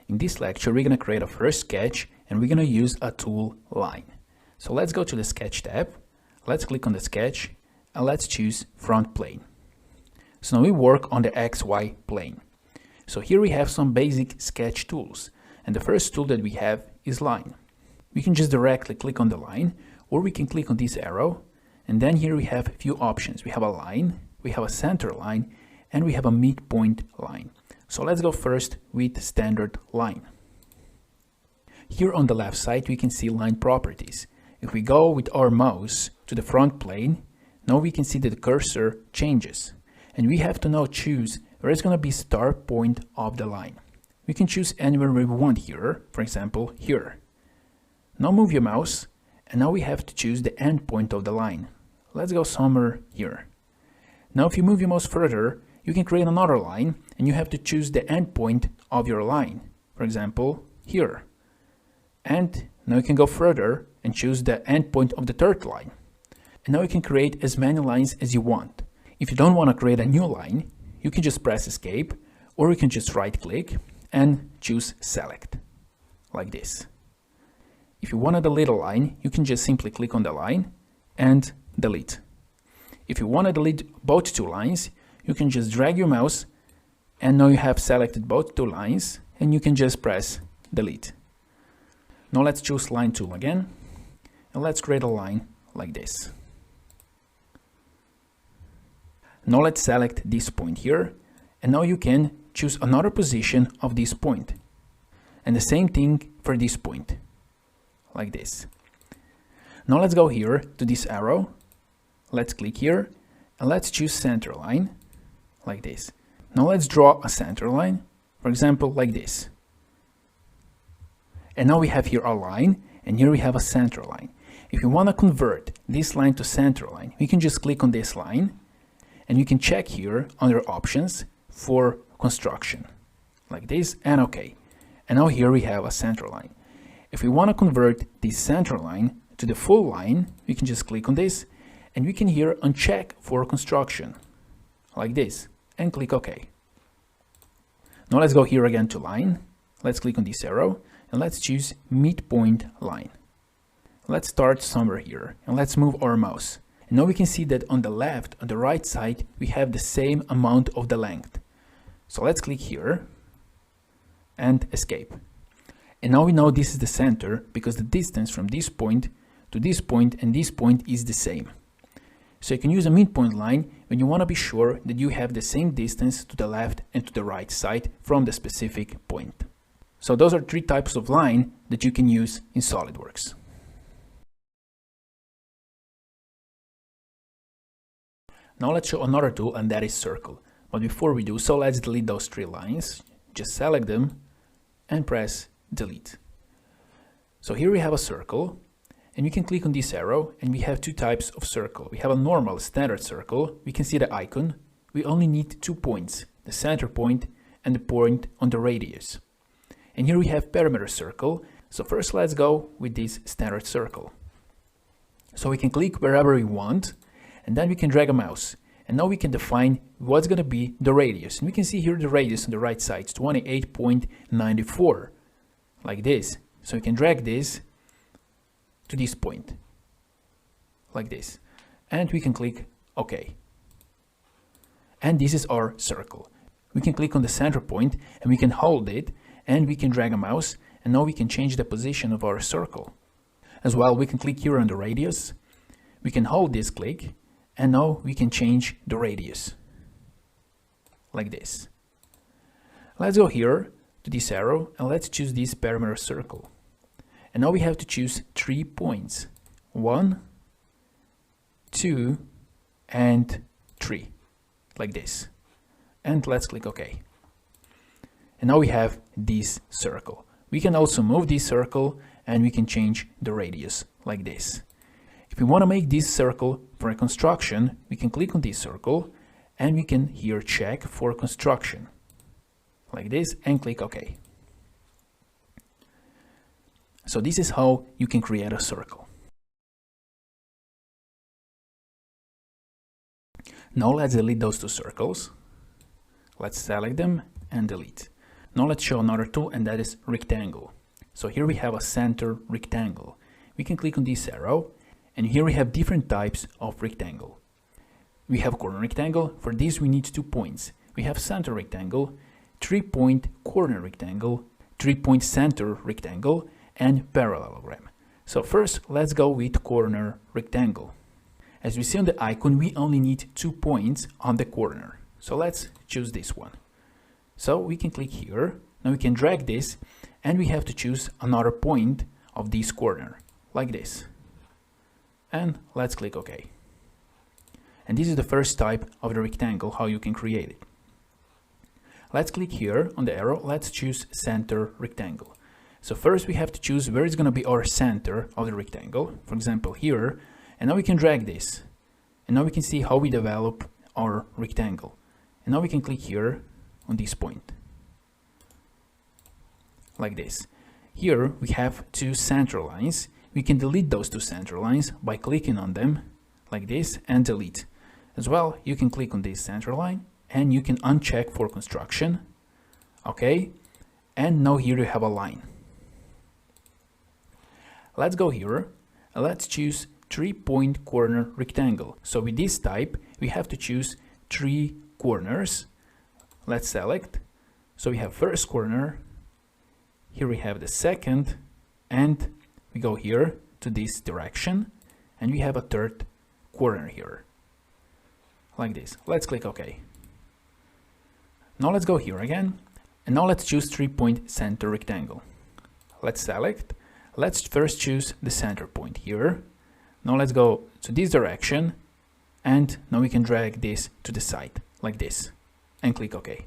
In this lecture, we're going to create a first sketch and we're going to use a tool line. So let's go to the sketch tab. Let's click on the sketch and let's choose front plane. So now we work on the XY plane. So here we have some basic sketch tools. And the first tool that we have is line. We can just directly click on the line, or we can click on this arrow. And then here we have a few options. We have a line, we have a center line, and we have a midpoint line. So let's go first with standard line. Here on the left side, we can see line properties. If we go with our mouse to the front plane, now we can see that the cursor changes. And we have to now choose where is going to be start point of the line. We can choose anywhere we want here, for example, here. Now move your mouse, and now we have to choose the end point of the line. Let's go somewhere here. Now if you move your mouse further, you can create another line, and you have to choose the end point of your line. For example, here. And now you can go further and choose the end point of the third line. And now you can create as many lines as you want. If you don't want to create a new line, you can just press escape, or you can just right click and choose select, like this. If you want to delete a line, you can just simply click on the line and delete. If you want to delete both two lines, you can just drag your mouse, and now you have selected both two lines, and you can just press delete. Now let's choose line tool again, and let's create a line like this. Now let's select this point here, and now you can choose another position of this point. And the same thing for this point, like this. Now let's go here to this arrow, let's click here, and let's choose center line, like this. Now let's draw a center line, for example, like this. And now we have here a line, and here we have a center line. If you want to convert this line to center line, we can just click on this line, and you can check here under options for construction, like this, and OK. And now here we have a center line. If we want to convert this center line to the full line, we can just click on this, and we can here uncheck for construction, like this, and click OK. Now let's go here again to line. Let's click on this arrow, and let's choose midpoint line. Let's start somewhere here, and let's move our mouse. And now we can see that on the left, on the right side, we have the same amount of the length. So let's click here and escape. And now we know this is the center because the distance from this point to this point and this point is the same. So you can use a midpoint line when you want to be sure that you have the same distance to the left and to the right side from the specific point. So those are three types of line that you can use in SOLIDWORKS. Now let's show another tool, and that is circle. But before we do so, let's delete those three lines. Just select them and press delete. So here we have a circle, and you can click on this arrow, and we have two types of circle. We have a normal standard circle. We can see the icon. We only need 2 points, the center point and the point on the radius. And here we have perimeter circle. So first let's go with this standard circle. So we can click wherever we want, and then we can drag a mouse. And now we can define what's going to be the radius. And we can see here the radius on the right side is 28.94, like this. So we can drag this to this point, like this. And we can click OK. And this is our circle. We can click on the center point, and we can hold it, and we can drag a mouse, and now we can change the position of our circle. As well, we can click here on the radius. We can hold this click, and now we can change the radius, like this. Let's go here to this arrow, and let's choose this perimeter circle. And now we have to choose 3 points, 1, 2, and 3, like this. And let's click OK. And now we have this circle. We can also move this circle, and we can change the radius, like this. If we want to make this circle for a construction, we can click on this circle, and we can here check for construction, like this, and click OK. So this is how you can create a circle. Now let's delete those two circles. Let's select them and delete. Now let's show another tool, and that is rectangle. So here we have a center rectangle. We can click on this arrow, and here we have different types of rectangle. We have corner rectangle. For this we need 2 points. We have center rectangle, 3-point corner rectangle, 3-point center rectangle, and parallelogram. So first let's go with corner rectangle. As we see on the icon, we only need 2 points on the corner. So let's choose this one. So we can click here. Now we can drag this, and we have to choose another point of this corner, like this. And let's click OK. And this is the first type of the rectangle, how you can create it. Let's click here on the arrow. Let's choose center rectangle. So first we have to choose where is going to be our center of the rectangle. For example, here. And now we can drag this. And now we can see how we develop our rectangle. And now we can click here on this point. Like this. Here we have 2 center lines. We can delete those 2 center lines by clicking on them like this and delete. As well, you can click on this center line and you can uncheck for construction. Okay. And now here you have a line. Let's go here and let's choose 3-point corner rectangle. So with this type, we have to choose 3 corners. Let's select. So we have first corner. Here we have the second, and we go here to this direction, and we have a third corner here. Like this. Let's click OK. Now let's go here again, and now let's choose 3-point center rectangle. Let's select. Let's first choose the center point here. Now let's go to this direction, and now we can drag this to the side like this and click OK.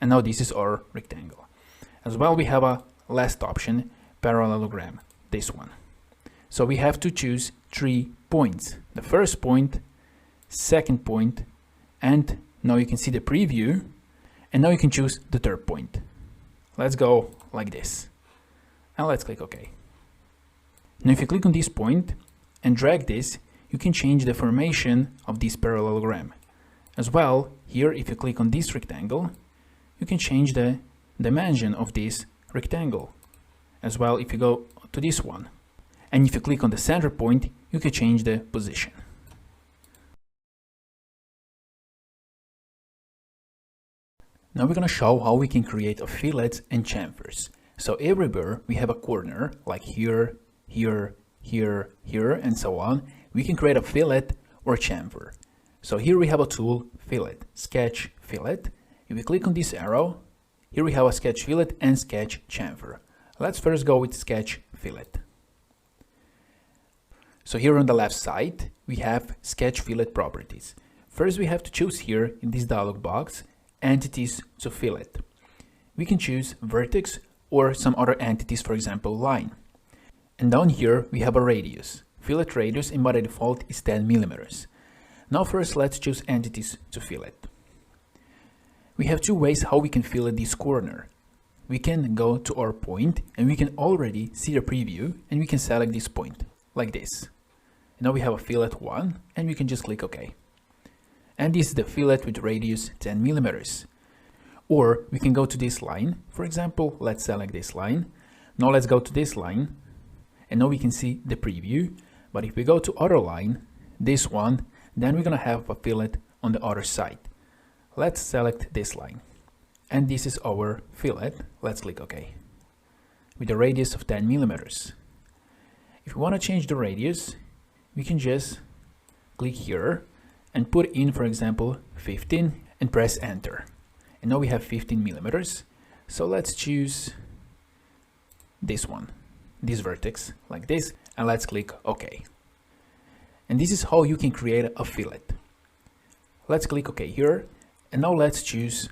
And now this is our rectangle. As well, we have a last option, parallelogram, this one. So we have to choose 3 points. The first point, second point, and now you can see the preview, and now you can choose the third point. Let's go like this. And let's click OK. Now if you click on this point and drag this, you can change the formation of this parallelogram. As well, here if you click on this rectangle, you can change the dimension of this rectangle. As well, if you go to this one, and if you click on the center point, you can change the position. Now we're going to show how we can create a fillets and chamfers. So everywhere we have a corner, like here, here, here, here, and so on. We can create a fillet or chamfer. So here we have a tool, fillet, sketch fillet. If we click on this arrow, here we have a sketch fillet and sketch chamfer. Let's first go with sketch fillet. So here on the left side, we have sketch fillet properties. First, we have to choose here in this dialog box, entities to fillet. We can choose vertex or some other entities, for example, line. And down here, we have a radius. Fillet radius in by default is 10 millimeters. Now first, let's choose entities to fillet. We have 2 ways how we can fillet this corner. We can go to our point and we can already see the preview and we can select this point like this. Now we have a fillet 1 and we can just click OK. And this is the fillet with radius 10 millimeters. Or we can go to this line. For example, let's select this line. Now let's go to this line and now we can see the preview. But if we go to other line, this one, then we're gonna have a fillet on the other side. Let's select this line. And this is our fillet. Let's click OK. With a radius of 10 millimeters. If we want to change the radius, we can just click here and put in, for example, 15 and press enter. And now we have 15 millimeters. So let's choose this one, this vertex like this, and let's click OK. And this is how you can create a fillet. Let's click OK here. And now let's choose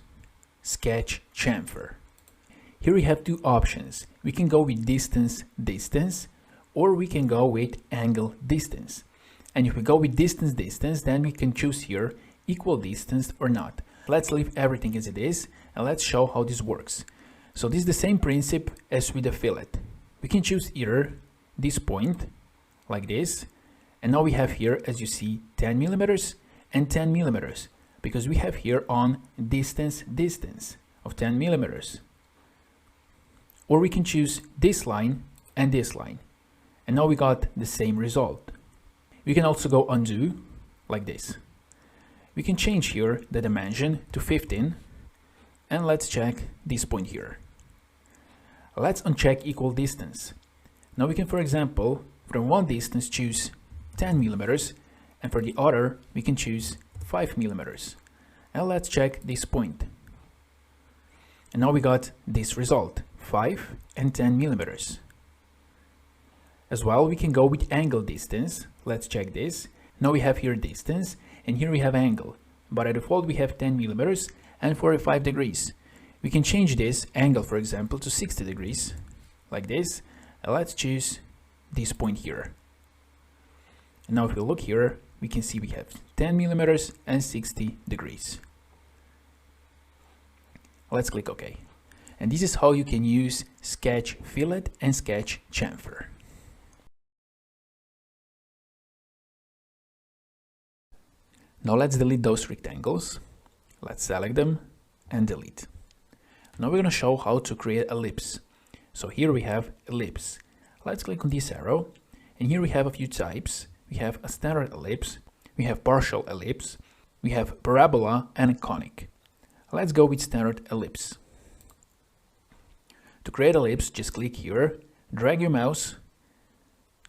sketch chamfer. Here we have 2 options. We can go with distance, distance, or we can go with angle distance. And if we go with distance, distance, then we can choose here equal distance or not. Let's leave everything as it is and let's show how this works. So this is the same principle as with the fillet. We can choose either this point like this, and now we have here, as you see, 10 millimeters and 10 millimeters. because we have here on distance of 10 millimeters. Or we can choose this line and this line. And now we got the same result. We can also go undo like this. We can change here the dimension to 15 and let's check this point here. Let's uncheck equal distance. Now we can, for example, from one distance choose 10 millimeters and for the other we can choose 5 millimeters. And let's check this point. And now we got this result, 5 and 10 millimeters. As well, we can go with angle distance. Let's check this. Now we have here distance and here we have angle. But by default we have 10 millimeters and 45 degrees. We can change this angle, for example, to 60 degrees, like this. And let's choose this point here. And now if we look here, we can see we have 10 millimeters and 60 degrees. Let's click OK. And this is how you can use Sketch Filet and Sketch Chamfer. Now let's delete those rectangles. Let's select them and delete. Now we're going to show how to create ellipse. So here we have ellipse. Let's click on this arrow and here we have a few types. We have a standard ellipse, we have partial ellipse, we have parabola and a conic. Let's go with standard ellipse. To create ellipse, just click here, drag your mouse,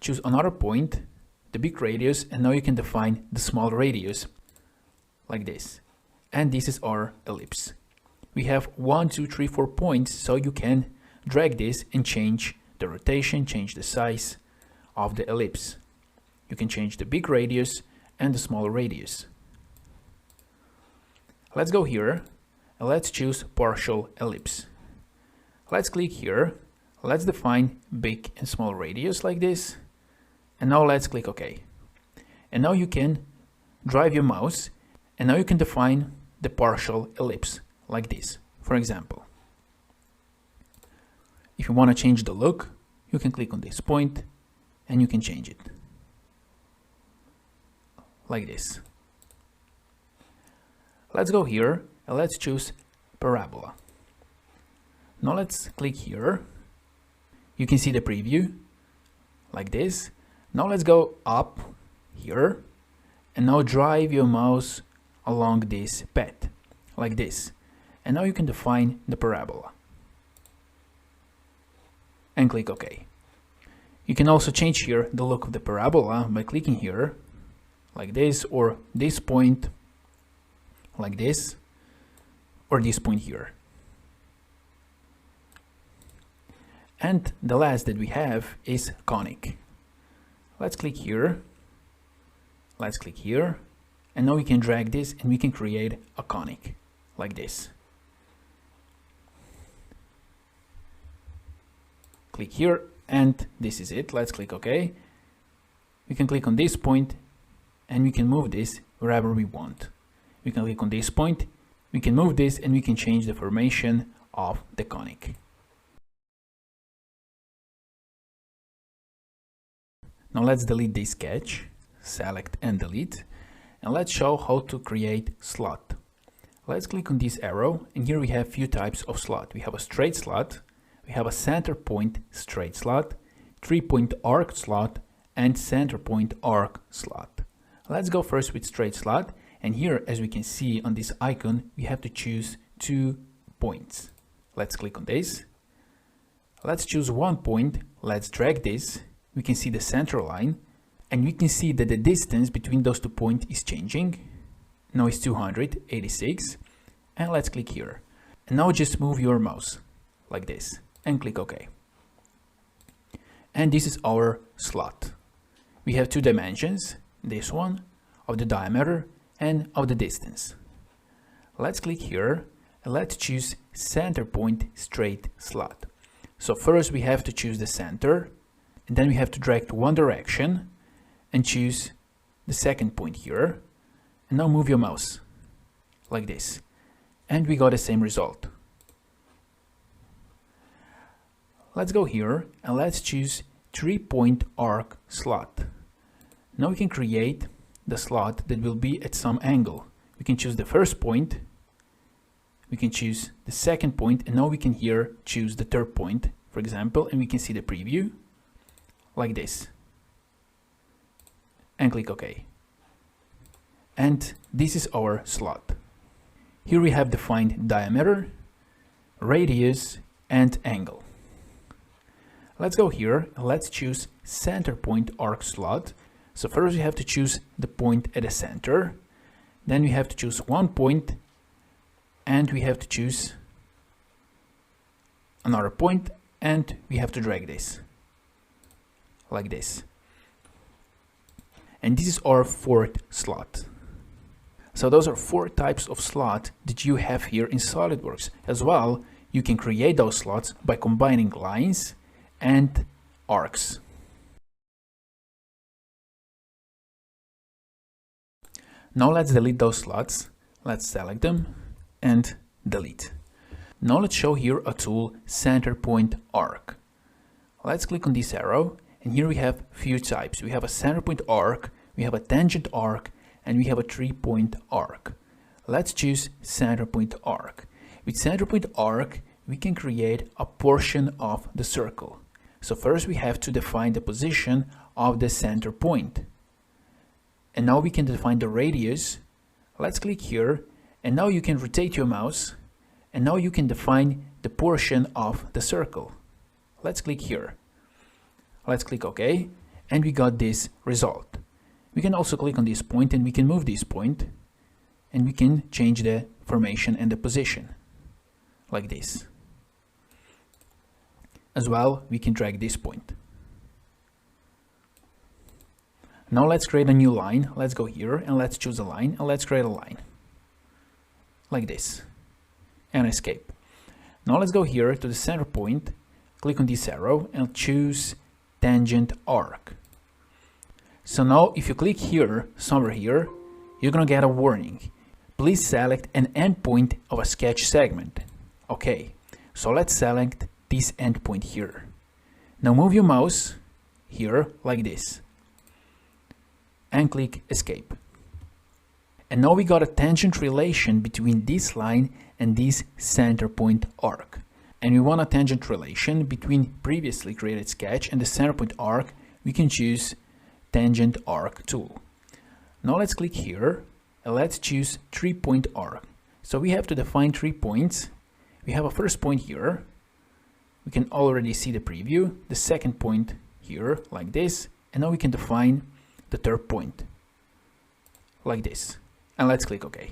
choose another point, the big radius, and now you can define the small radius like this. And this is our ellipse. We have 1, 2, 3, 4 points, so you can drag this and change the rotation, change the size of the ellipse. You can change the big radius and the small radius. Let's go here and let's choose partial ellipse. Let's click here, let's define big and small radius like this, and now let's click OK. And now you can drive your mouse and now you can define the partial ellipse like this, for example. If you want to change the look, you can click on this point and you can change it like this. Let's go here and let's choose parabola. Now let's click here. You can see the preview like this. Now let's go up here and now drive your mouse along this path like this. And now you can define the parabola and click OK. You can also change here the look of the parabola by clicking here like this, or this point like this, or this point here. And the last that we have is conic. Let's click here, let's click here, and now we can drag this and we can create a conic like this. Click here and this is it. Let's click OK. We can click on this point and we can move this wherever we want. We can click on this point, we can move this and we can change the formation of the conic. Now let's delete this sketch, select and delete, and let's show how to create slot. Let's click on this arrow and here we have few types of slot. We have a straight slot, we have a center point straight slot, 3-point arc slot, and center point arc slot. Let's go first with straight slot, and here as we can see on this icon we have to choose 2 points. Let's click on this. Let's choose 1 point, let's drag this. We can see the center line and we can see that the distance between those 2 points is changing. Now it's 286 and let's click here. And now just move your mouse like this and click OK. And this is our slot. We have 2 dimensions, this one of the diameter and of the distance. Let's click here and let's choose center point straight slot. So first we have to choose the center, and then we have to drag to one direction and choose the second point here. And now move your mouse like this. And we got the same result. Let's go here and let's choose 3-point arc slot. Now we can create the slot that will be at some angle. we can choose the first point, we can choose the second point, and now we can here choose the third point, for example, and we can see the preview like this. And click OK. And this is our slot. Here we have defined diameter, radius, and angle. Let's go here and let's choose center point arc slot. So first we have to choose the point at the center. Then we have to choose one point, and we have to choose another point, and we have to drag this like this. And this is our fourth slot. So those are 4 types of slot that you have here in SOLIDWORKS. As well, you can create those slots by combining lines and arcs. Now let's delete those slots. Let's select them and delete. Now let's show here a tool, center point arc. Let's click on this arrow, and here we have few types. We have a center point arc, we have a tangent arc, and we have a 3-point arc. Let's choose center point arc. With center point arc, we can create a portion of the circle. So first we have to define the position of the center point. And now we can define the radius. Let's click here, and now you can rotate your mouse, and now you can define the portion of the circle. Let's click here. Let's click OK, and we got this result. We can also click on this point, and we can move this point, and we can change the formation and the position like this. As well, we can drag this point. Now let's create a new line. Let's go here and let's choose a line, and let's create a line like this and escape. Now let's go here to the center point, click on this arrow and choose tangent arc. So now if you click here, somewhere here, you're gonna get a warning. Please select an endpoint of a sketch segment. Okay, so let's select this endpoint here. Now move your mouse here like this and click escape. And now we got a tangent relation between this line and this center point arc. And we want a tangent relation between previously created sketch and the center point arc. We can choose tangent arc tool. Now let's click here and let's choose 3-point arc. So we have to define 3 points. We have a first point here. We can already see the preview. The second point here like this. And now we can define the third point like this. And let's click OK.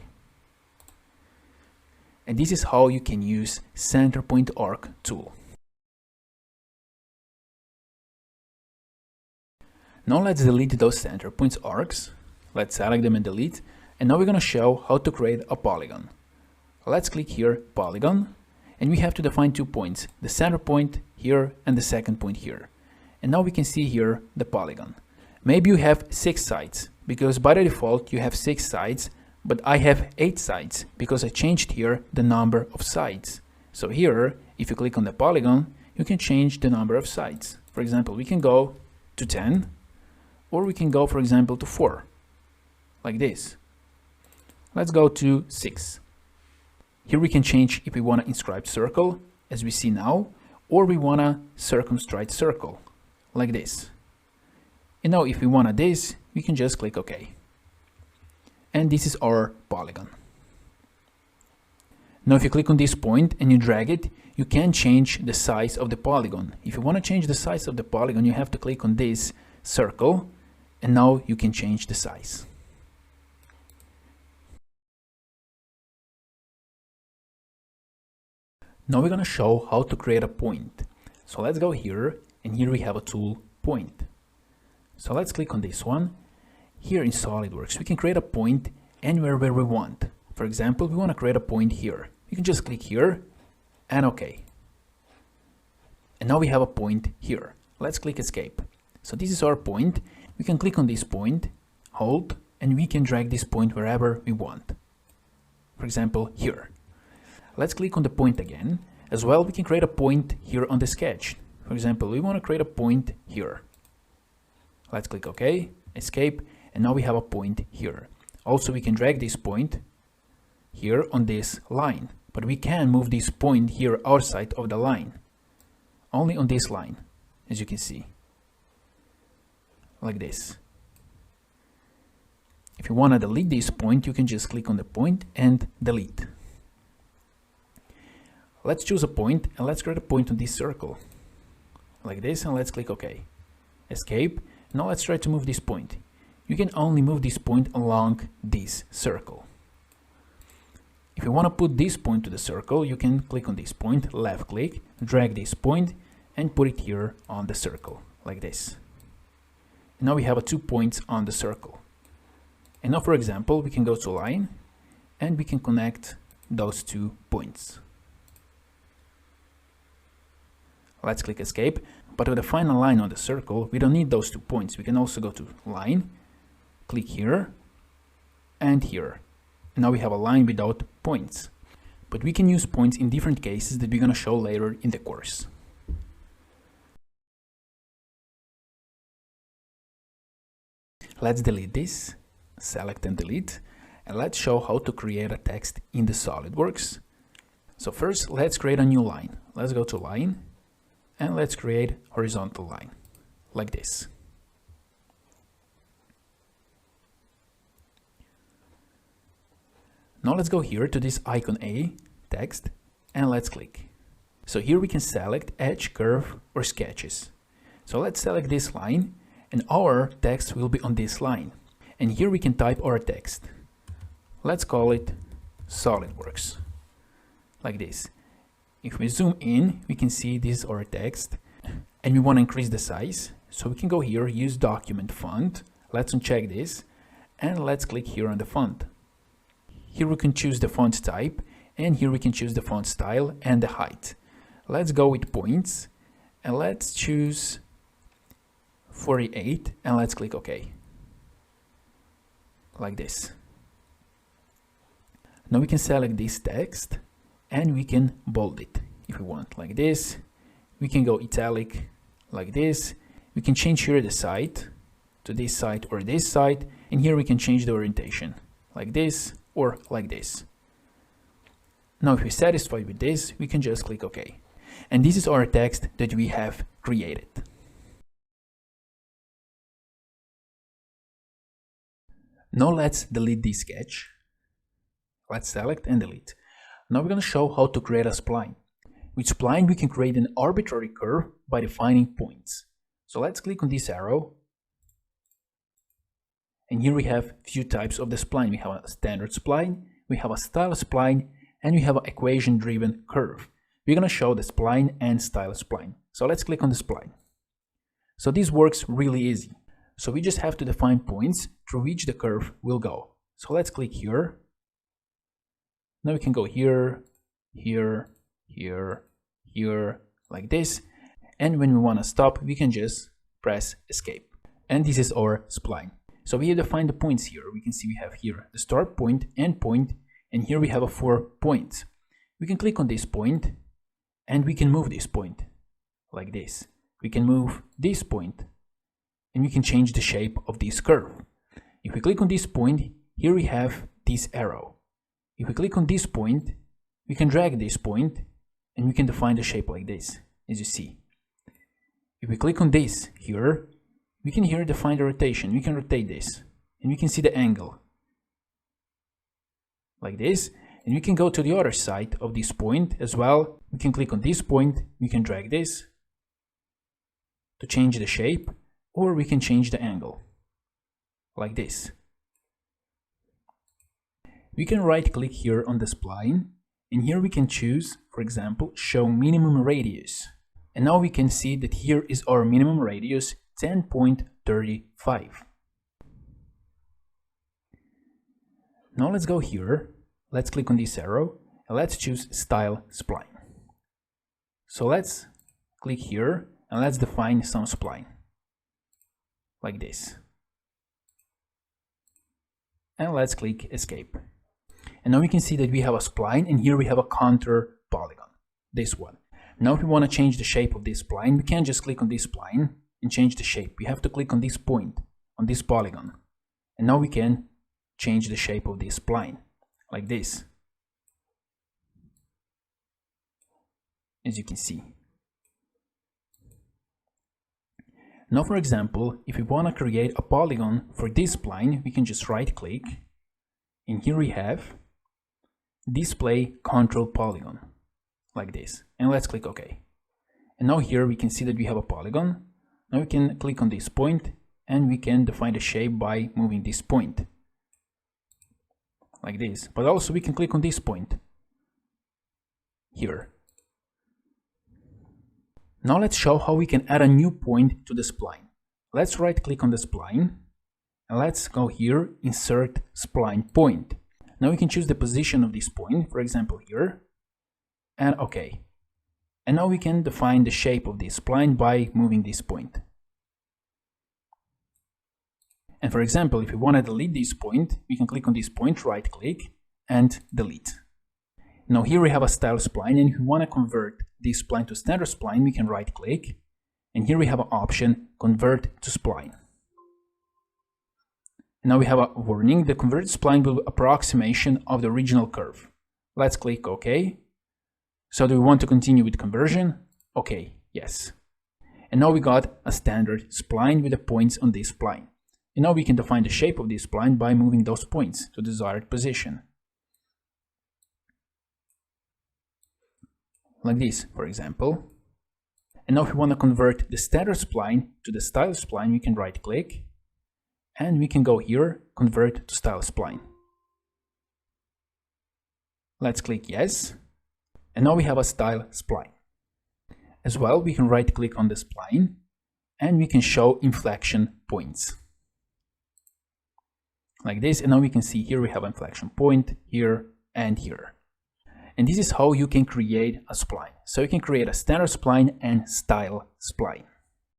And this is how you can use center point arc tool. Now let's delete those center points arcs. Let's select them and delete. And now we're going to show how to create a polygon. Let's click here, polygon. And we have to define 2 points, the center point here and the second point here. And now we can see here the polygon. Maybe you have 6 sides, because by the default you have 6 sides, but I have 8 sides because I changed here the number of sides. So here, if you click on the polygon, you can change the number of sides. For example, we can go to 10, or we can go, for example, to 4, like this. Let's go to 6. Here we can change if we want to inscribe circle, as we see now, or we want to circumscribe circle, like this. And now if we want this, we can just click OK. And this is our polygon. Now if you click on this point and you drag it, you can change the size of the polygon. If you want to change the size of the polygon, you have to click on this circle, and now you can change the size. Now we're going to show how to create a point. So let's go here, and here we have a tool, point. So let's click on this one. Here in SOLIDWORKS, we can create a point anywhere where we want. For example, we want to create a point here. You can just click here and OK. And now we have a point here. Let's click escape. So this is our point. We can click on this point, hold, and we can drag this point wherever we want. For example, here. Let's click on the point again. As well, we can create a point here on the sketch. For example, we want to create a point here. Let's click OK, escape, and now we have a point here. Also, we can drag this point here on this line, but we can move this point here outside of the line, only on this line, as you can see, like this. If you want to delete this point, you can just click on the point and delete. Let's choose a point and let's create a point on this circle, like this, and let's click OK. Escape. Now let's try to move this point. You can only move this point along this circle. If you want to put this point to the circle, you can click on this point, left click, drag this point and put it here on the circle, like this. And now we have 2 points on the circle. And now, for example, we can go to line and we can connect those 2 points. Let's click escape, but with the final line on the circle, we don't need those 2 points. We can also go to line, click here and here. And now we have a line without points. But we can use points in different cases that we're going to show later in the course. Let's delete this, select and delete, and let's show how to create a text in the SOLIDWORKS. So first, let's create a new line. Let's go to line and let's create horizontal line, like this. Now let's go here to this icon A, text, and let's click. So here we can select edge, curve, or sketches. So let's select this line, and our text will be on this line. And here we can type our text. Let's call it SOLIDWORKS, like this. If we zoom in, we can see this is our text, and we want to increase the size. So we can go here, use document font. Let's uncheck this, and let's click here on the font. Here we can choose the font type, and here we can choose the font style and the height. Let's go with points, and let's choose 48, and let's click OK, like this. Now we can select this text, and we can bold it if we want, like this. We can go italic, like this. We can change here the side to this side or this side, and here we can change the orientation, like this or like this. Now if we're satisfied with this, we can just click OK. And this is our text that we have created. Now let's delete this sketch. Let's select and delete. Now we're going to show how to create a spline. With spline, we can create an arbitrary curve by defining points. So let's click on this arrow. And here we have few types of the spline. We have a standard spline, we have a style spline, and we have an equation-driven curve. We're going to show the spline and style spline. So let's click on the spline. So this works really easy. So we just have to define points through which the curve will go. So let's click here. Now we can go here, here, here, here, like this. And when we want to stop, we can just press escape. And this is our spline. So we have defined the points here. We can see we have here the start point, end point, and here we have 4 points. We can click on this point, and we can move this point, like this. We can move this point, and we can change the shape of this curve. If we click on this point, here we have this arrow. If we click on this point, we can drag this point, and we can define the shape like this, as you see. If we click on this here, we can here define the rotation. We can rotate this, and we can see the angle, like this. And we can go to the other side of this point as well. We can click on this point, we can drag this to change the shape, or we can change the angle, like this. We can right click here on the spline, and here we can choose, for example, show minimum radius. And now we can see that here is our minimum radius, 10.35. Now let's go here, let's click on this arrow, and let's choose style spline. So let's click here, and let's define some spline, like this. And let's click escape. And now we can see that we have a spline, and here we have a contour polygon, this one. Now if we want to change the shape of this spline, we can't just click on this spline and change the shape. We have to click on this point, on this polygon. And now we can change the shape of this spline, like this. as you can see. Now, for example, if we want to create a polygon for this spline, we can just right click, and here we have display control polygon, like this, and let's click OK. And now here we can see that we have a polygon. Now we can click on this point and we can define the shape by moving this point, like this. But also we can click on this point here. Now let's show how we can add a new point to the spline. Let's right click on the spline and let's go here, insert spline point. Now we can choose the position of this point, for example here, and OK. And now we can define the shape of this spline by moving this point. And for example, if we want to delete this point, we can click on this point, right click, and delete. Now here we have a style spline, and if we want to convert this spline to standard spline, we can right click, and here we have an option, convert to spline. Now we have a warning, the converted spline will be approximation of the original curve. Let's click OK. So do we want to continue with conversion? OK, yes. And now we got a standard spline with the points on this spline. And now we can define the shape of this spline by moving those points to the desired position. Like this, for example. And now if we want to convert the standard spline to the style spline, we can right click and we can go here, convert to style spline. Let's click yes. And now we have a style spline. As well, we can right click on the spline and we can show inflection points. Like this, and now we can see here we have an inflection point here and here. And this is how you can create a spline. So you can create a standard spline and style spline.